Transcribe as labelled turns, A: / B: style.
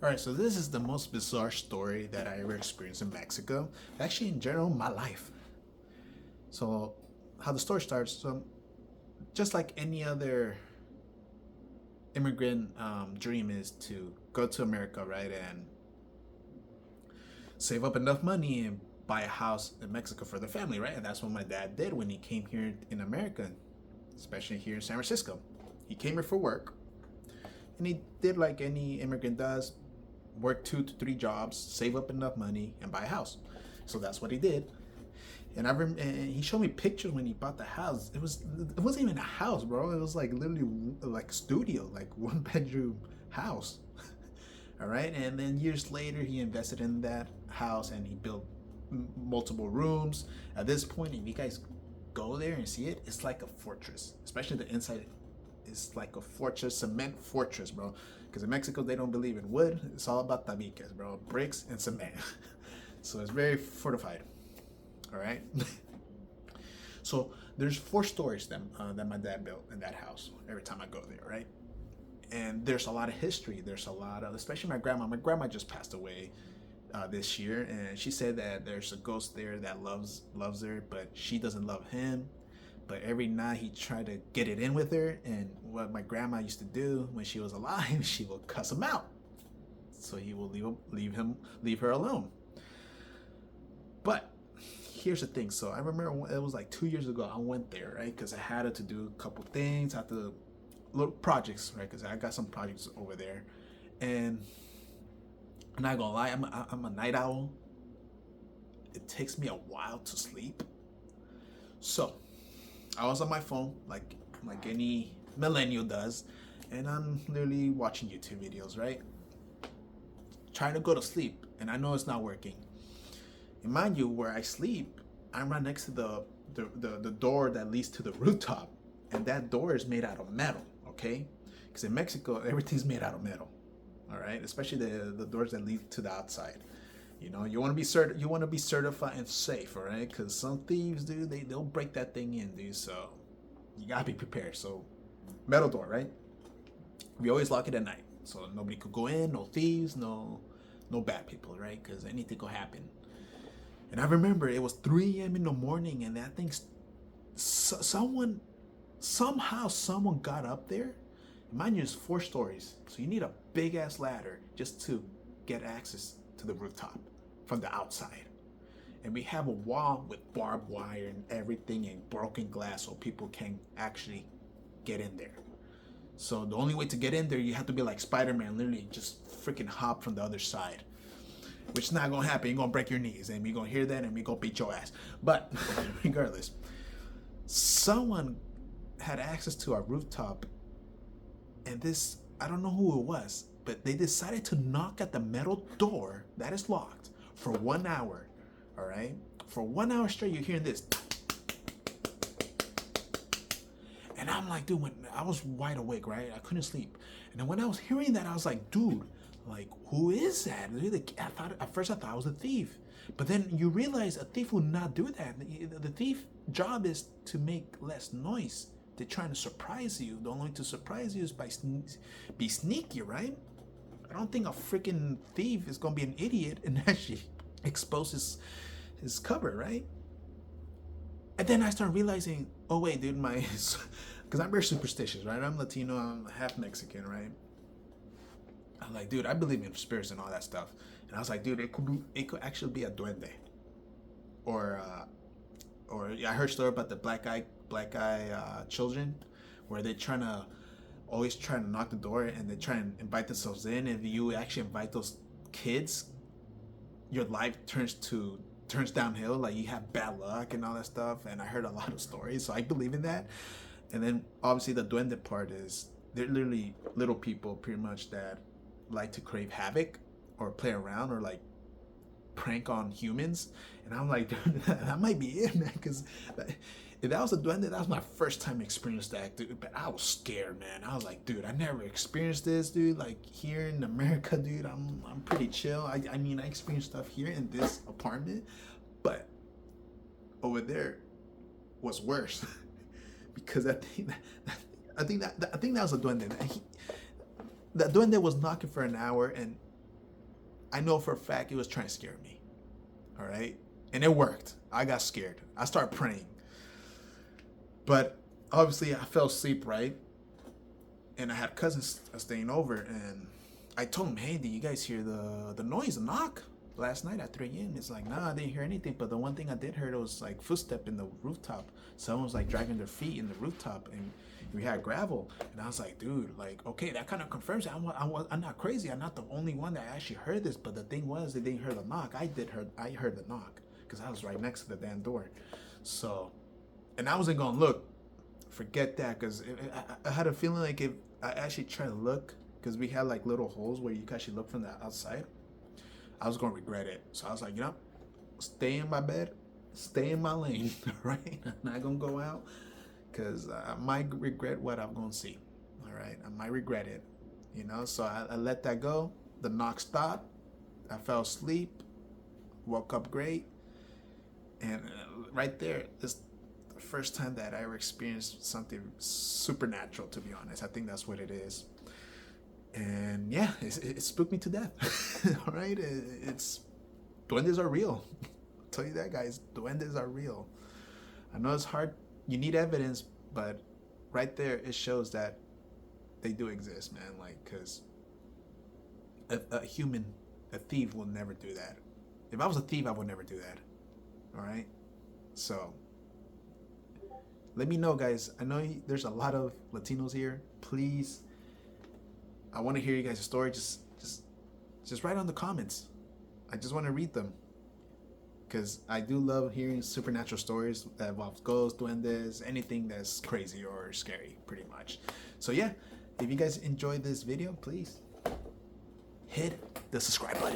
A: All right, so this is the most bizarre story that I ever experienced in Mexico. Actually, in general, my life. So, how the story starts, so just like any other immigrant dream is to go to America, right, and save up enough money and buy a house in Mexico for the family, right? And that's what my dad did when he came here in America, especially here in San Francisco. He came here for work, and he did like any immigrant does, work 2 to 3 jobs, save up enough money, and buy a house. So that's what he did. And he showed me pictures when he bought the house. It wasn't even a house, bro. It was like literally like a studio, like 1 bedroom house. All right, and then years later, he invested in that house and he built multiple rooms. At this point, if you guys go there and see it, it's like a fortress, especially the inside. It's like a fortress, cement fortress, bro. Because in Mexico, they don't believe in wood. It's all about tabiques, bro, bricks and cement. So it's very fortified. All right. So there's 4 stories that my dad built in that house. Every time I go there, right? And there's a lot of history. There's a lot of, especially my grandma. My grandma just passed away this year, and she said that there's a ghost there that loves her, but she doesn't love him. But every night he tried to get it in with her, and what my grandma used to do when she was alive, she will cuss him out, so he will leave her alone. But here's the thing. So I remember it was like 2 years ago. I went there, right, because I had to do a couple things, I had to little projects, right, because I got some projects over there, and I'm not gonna lie, I'm a night owl. It takes me a while to sleep, so I was on my phone like any millennial does, and I'm literally watching YouTube videos, right? Trying to go to sleep, and I know it's not working. And mind you, where I sleep, I'm right next to the door that leads to the rooftop, and that door is made out of metal, okay? Because in Mexico, everything's made out of metal, all right? Especially the doors that lead to the outside. You know, you want to be certified and safe, all right? Because some thieves, dude, they'll break that thing in, dude. So you gotta be prepared. So metal door, right? We always lock it at night, so nobody could go in. No thieves, no bad people, right? Because anything could happen. And I remember it was 3 a.m. in the morning, and that thing, somehow someone got up there. Mind you, it's 4 stories, so you need a big ass ladder just to get access to the rooftop from the outside. And we have a wall with barbed wire and everything and broken glass so people can actually get in there. So the only way to get in there, you have to be like Spider-Man, literally just freaking hop from the other side. Which is not gonna happen. You're gonna break your knees, and we're gonna hear that, and we're gonna beat your ass. But regardless, someone had access to our rooftop, and this, I don't know who it was, but they decided to knock at the metal door that is locked for 1 hour. All right, for 1 hour straight, you're hearing this. And I'm like, dude, when I was wide awake, right? I couldn't sleep. And then when I was hearing that, I was like, dude, like, who is that? At first I thought it was a thief. But then you realize a thief would not do that. The thief job is to make less noise. They're trying to surprise you. The only way to surprise you is by be sneaky, right? I don't think a freaking thief is gonna be an idiot and actually expose his cover, right? And then I start realizing, oh wait, dude, because I'm very superstitious, right? I'm Latino, I'm half Mexican, right? I'm like, dude, I believe in spirits and all that stuff. And I was like, dude, it could actually be a duende, or I heard a story about the black eye children, where they always trying to knock the door and they try and invite themselves in. And if you actually invite those kids, your life turns downhill. Like you have bad luck and all that stuff. And I heard a lot of stories, so I believe in that. And then obviously the duende part is they're literally little people, pretty much, that like to crave havoc or play around or like prank on humans. And I'm like, dude, that might be it, man. Because if that was a duende, that was my first time experienced that, dude. But I was scared, man. I was like, dude, I never experienced this, dude. Like here in America, dude, I'm pretty chill. I mean, I experienced stuff here in this apartment, but over there was worse. Because I think that was a duende. The duende was knocking for an hour, and I know for a fact it was trying to scare me. All right, and it worked. I got scared. I started praying, but obviously I fell asleep, right? And I had cousins staying over, and I told them, "Hey, did you guys hear the noise, the knock last night at 3 a.m.?" It's like, "Nah, I didn't hear anything." But the one thing I did hear, it was like footstep in the rooftop. Someone was like dragging their feet in the rooftop, and we had gravel. And I was like, "Dude, like, okay, that kind of confirms it. I'm not crazy. I'm not the only one that actually heard this." But the thing was, they didn't hear the knock. I heard the knock because I was right next to the damn door. So, and I wasn't gonna look. Forget that, because I had a feeling like if I actually tried to look, because we had like little holes where you can actually look from the outside, I was gonna regret it. So I was like, stay in my bed, stay in my lane, right? I'm not gonna go out, because I might regret what I'm gonna see. All right, I might regret it, So I let that go. The knock stopped. I fell asleep, woke up great, and right there, this the first time that I ever experienced something supernatural. To be honest, I think that's what it is. And yeah, it spooked me to death. All right, it's duendes are real. I'll tell you that, guys. Duendes are real. I know it's hard. You need evidence, but right there, it shows that they do exist, man. Like, because a thief will never do that. If I was a thief, I would never do that. All right, so let me know, guys. I know there's a lot of Latinos here. Please, I want to hear you guys' story. Just write on the comments. I just want to read them, because I do love hearing supernatural stories that involves ghosts, duendes, anything that's crazy or scary, pretty much. So yeah, if you guys enjoyed this video, please hit the subscribe button.